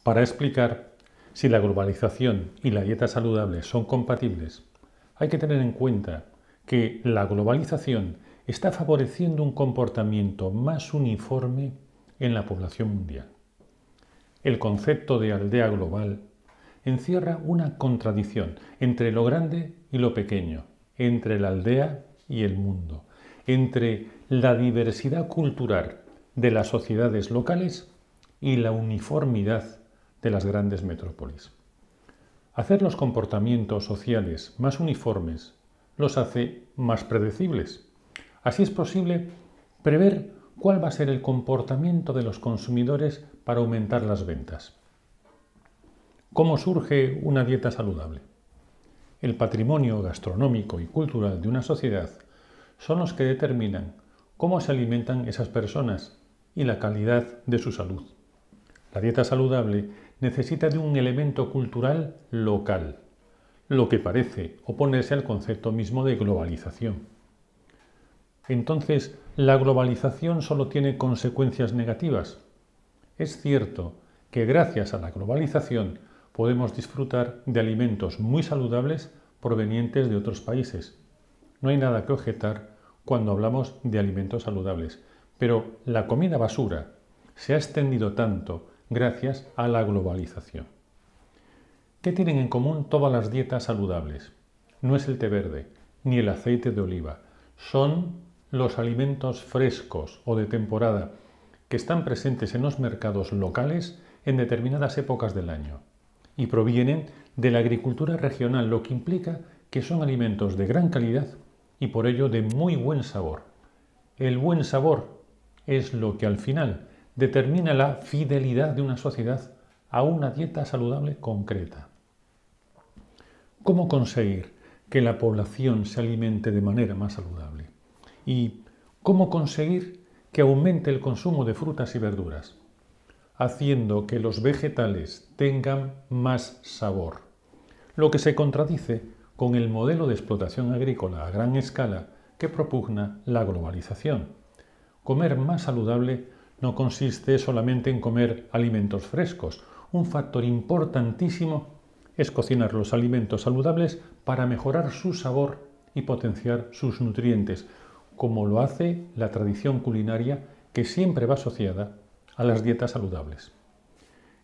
Para explicar si la globalización y la dieta saludable son compatibles, hay que tener en cuenta que la globalización está favoreciendo un comportamiento más uniforme en la población mundial. El concepto de aldea global encierra una contradicción entre lo grande y lo pequeño, entre la aldea y el mundo, entre la diversidad cultural de las sociedades locales y la uniformidad de las grandes metrópolis. Hacer los comportamientos sociales más uniformes los hace más predecibles. Así es posible prever cuál va a ser el comportamiento de los consumidores para aumentar las ventas. ¿Cómo surge una dieta saludable? El patrimonio gastronómico y cultural de una sociedad son los que determinan cómo se alimentan esas personas y la calidad de su salud. La dieta saludable necesita de un elemento cultural local, lo que parece oponerse al concepto mismo de globalización. Entonces, ¿la globalización solo tiene consecuencias negativas? Es cierto que gracias a la globalización podemos disfrutar de alimentos muy saludables provenientes de otros países. No hay nada que objetar cuando hablamos de alimentos saludables, pero la comida basura se ha extendido tanto gracias a la globalización. ¿Qué tienen en común todas las dietas saludables? No es el té verde, ni el aceite de oliva. Son los alimentos frescos o de temporada que están presentes en los mercados locales en determinadas épocas del año y provienen de la agricultura regional, lo que implica que son alimentos de gran calidad y por ello de muy buen sabor. El buen sabor es lo que al final determina la fidelidad de una sociedad a una dieta saludable concreta. ¿Cómo conseguir que la población se alimente de manera más saludable? ¿Y cómo conseguir que aumente el consumo de frutas y verduras? Haciendo que los vegetales tengan más sabor, lo que se contradice con el modelo de explotación agrícola a gran escala que propugna la globalización. Comer más saludable no consiste solamente en comer alimentos frescos. Un factor importantísimo es cocinar los alimentos saludables para mejorar su sabor y potenciar sus nutrientes, como lo hace la tradición culinaria que siempre va asociada a las dietas saludables.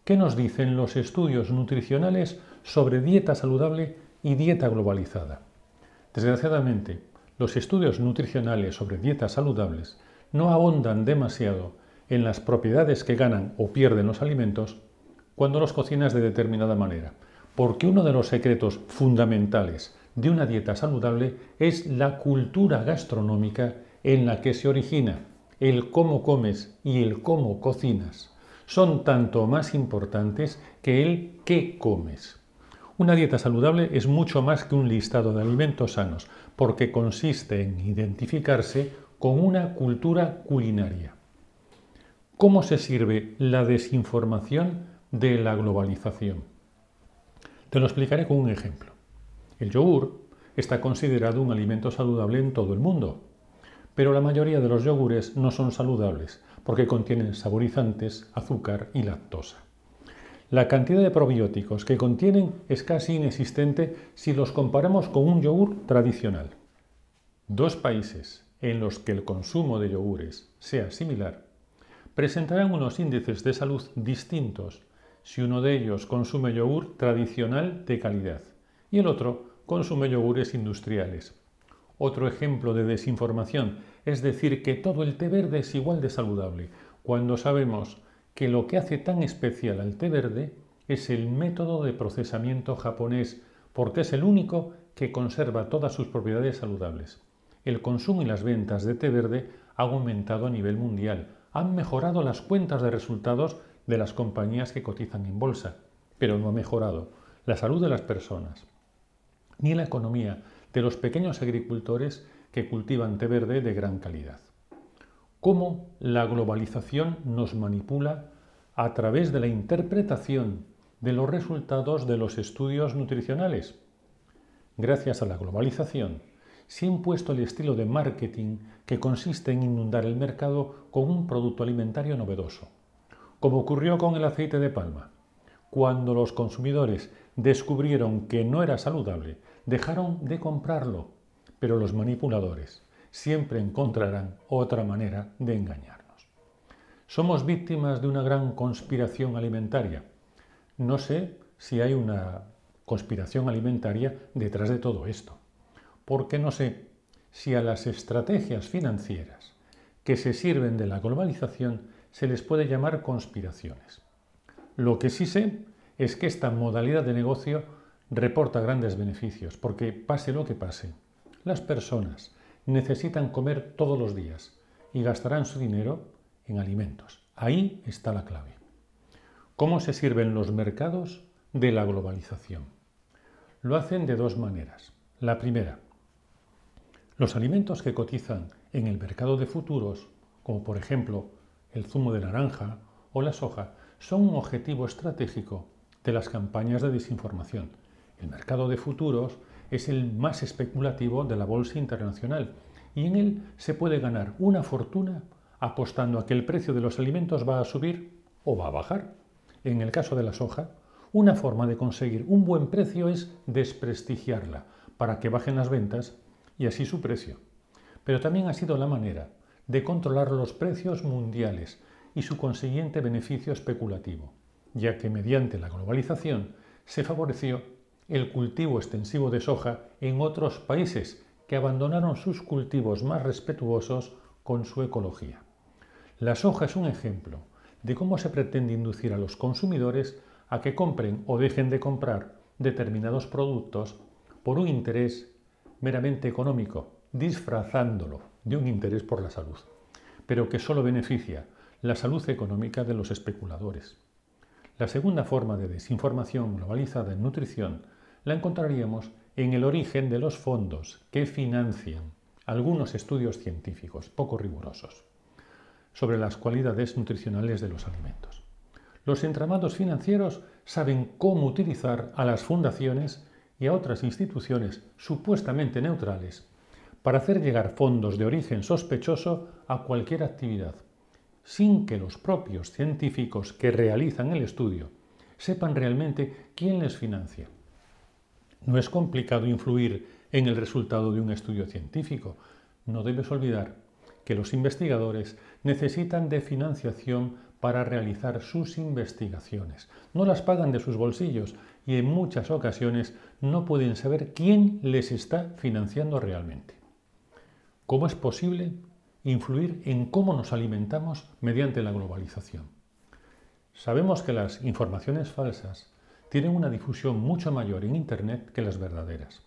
¿Qué nos dicen los estudios nutricionales sobre dieta saludable y dieta globalizada? Desgraciadamente, los estudios nutricionales sobre dietas saludables no abundan demasiado en las propiedades que ganan o pierden los alimentos cuando los cocinas de determinada manera, porque uno de los secretos fundamentales de una dieta saludable es la cultura gastronómica en la que se origina. El cómo comes y el cómo cocinas son tanto más importantes que el qué comes. Una dieta saludable es mucho más que un listado de alimentos sanos, porque consiste en identificarse con una cultura culinaria. ¿Cómo se sirve la desinformación de la globalización? Te lo explicaré con un ejemplo. El yogur está considerado un alimento saludable en todo el mundo, pero la mayoría de los yogures no son saludables porque contienen saborizantes, azúcar y lactosa. La cantidad de probióticos que contienen es casi inexistente si los comparamos con un yogur tradicional. Dos países en los que el consumo de yogures sea similar presentarán unos índices de salud distintos si uno de ellos consume yogur tradicional de calidad y el otro consume yogures industriales. Otro ejemplo de desinformación es decir que todo el té verde es igual de saludable, cuando sabemos que lo que hace tan especial al té verde es el método de procesamiento japonés, porque es el único que conserva todas sus propiedades saludables. El consumo y las ventas de té verde han aumentado a nivel mundial, han mejorado las cuentas de resultados de las compañías que cotizan en bolsa, pero no ha mejorado la salud de las personas, ni la economía de los pequeños agricultores que cultivan té verde de gran calidad. ¿Cómo la globalización nos manipula a través de la interpretación de los resultados de los estudios nutricionales? Gracias a la globalización, se ha impuesto el estilo de marketing que consiste en inundar el mercado con un producto alimentario novedoso, como ocurrió con el aceite de palma. Cuando los consumidores descubrieron que no era saludable, dejaron de comprarlo, pero los manipuladores siempre encontrarán otra manera de engañarnos. Somos víctimas de una gran conspiración alimentaria. No sé si hay una conspiración alimentaria detrás de todo esto, porque no sé si a las estrategias financieras que se sirven de la globalización se les puede llamar conspiraciones. Lo que sí sé es que esta modalidad de negocio reporta grandes beneficios, porque pase lo que pase, las personas necesitan comer todos los días y gastarán su dinero en alimentos. Ahí está la clave. ¿Cómo se sirven los mercados de la globalización? Lo hacen de dos maneras. La primera, los alimentos que cotizan en el mercado de futuros, como por ejemplo el zumo de naranja o la soja, son un objetivo estratégico de las campañas de desinformación. El mercado de futuros es el más especulativo de la bolsa internacional y en él se puede ganar una fortuna apostando a que el precio de los alimentos va a subir o va a bajar. En el caso de la soja, una forma de conseguir un buen precio es desprestigiarla para que bajen las ventas y así su precio. Pero también ha sido la manera de controlar los precios mundiales y su consiguiente beneficio especulativo, ya que mediante la globalización se favoreció el cultivo extensivo de soja en otros países que abandonaron sus cultivos más respetuosos con su ecología. La soja es un ejemplo de cómo se pretende inducir a los consumidores a que compren o dejen de comprar determinados productos por un interés meramente económico, disfrazándolo de un interés por la salud, pero que solo beneficia la salud económica de los especuladores. La segunda forma de desinformación globalizada en nutrición la encontraríamos en el origen de los fondos que financian algunos estudios científicos poco rigurosos sobre las cualidades nutricionales de los alimentos. Los entramados financieros saben cómo utilizar a las fundaciones y a otras instituciones supuestamente neutrales para hacer llegar fondos de origen sospechoso a cualquier actividad, sin que los propios científicos que realizan el estudio sepan realmente quién les financia. No es complicado influir en el resultado de un estudio científico. No debes olvidar que los investigadores necesitan de financiación para realizar sus investigaciones. No las pagan de sus bolsillos y en muchas ocasiones no pueden saber quién les está financiando realmente. ¿Cómo es posible influir en cómo nos alimentamos mediante la globalización? Sabemos que las informaciones falsas tienen una difusión mucho mayor en Internet que las verdaderas,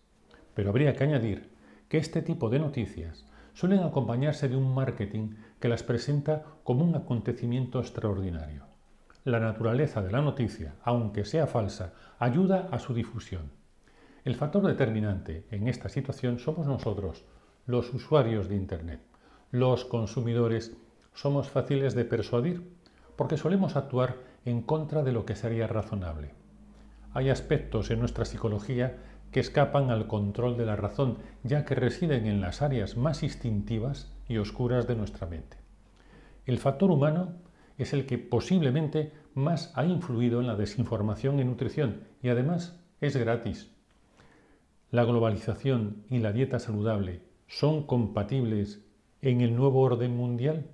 pero habría que añadir que este tipo de noticias suelen acompañarse de un marketing que las presenta como un acontecimiento extraordinario. La naturaleza de la noticia, aunque sea falsa, ayuda a su difusión. El factor determinante en esta situación somos nosotros, los usuarios de Internet. Los consumidores somos fáciles de persuadir porque solemos actuar en contra de lo que sería razonable. Hay aspectos en nuestra psicología que escapan al control de la razón, ya que residen en las áreas más instintivas y oscuras de nuestra mente. El factor humano es el que posiblemente más ha influido en la desinformación en nutrición y además es gratis. La globalización y la dieta saludable son compatibles en el nuevo orden mundial.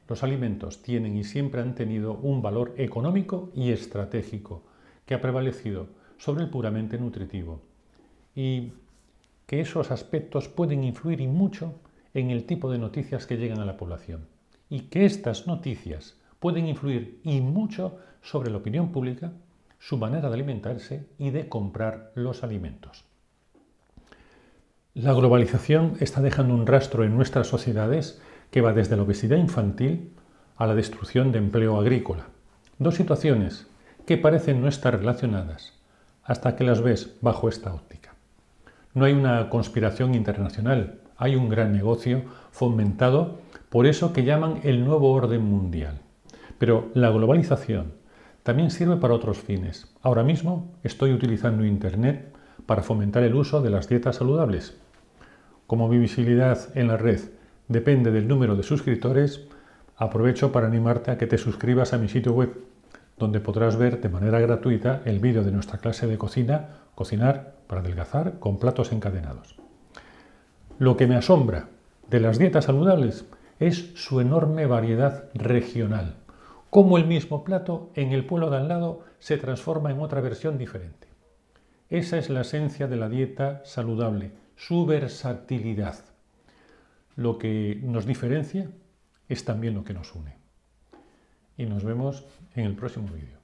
Los alimentos tienen y siempre han tenido un valor económico y estratégico que ha prevalecido sobre el puramente nutritivo, y que esos aspectos pueden influir y mucho en el tipo de noticias que llegan a la población, y que estas noticias pueden influir y mucho sobre la opinión pública, su manera de alimentarse y de comprar los alimentos. La globalización está dejando un rastro en nuestras sociedades que va desde la obesidad infantil a la destrucción de empleo agrícola. Dos situaciones que parecen no estar relacionadas hasta que las ves bajo esta óptica. No hay una conspiración internacional, hay un gran negocio fomentado por eso que llaman el nuevo orden mundial. Pero la globalización también sirve para otros fines. Ahora mismo estoy utilizando Internet para fomentar el uso de las dietas saludables. Como mi visibilidad en la red depende del número de suscriptores, aprovecho para animarte a que te suscribas a mi sitio web donde podrás ver de manera gratuita el vídeo de nuestra clase de cocina, Cocinar para adelgazar con platos encadenados. Lo que me asombra de las dietas saludables es su enorme variedad regional, cómo el mismo plato en el pueblo de al lado se transforma en otra versión diferente. Esa es la esencia de la dieta saludable, su versatilidad. Lo que nos diferencia es también lo que nos une. Y nos vemos en el próximo vídeo.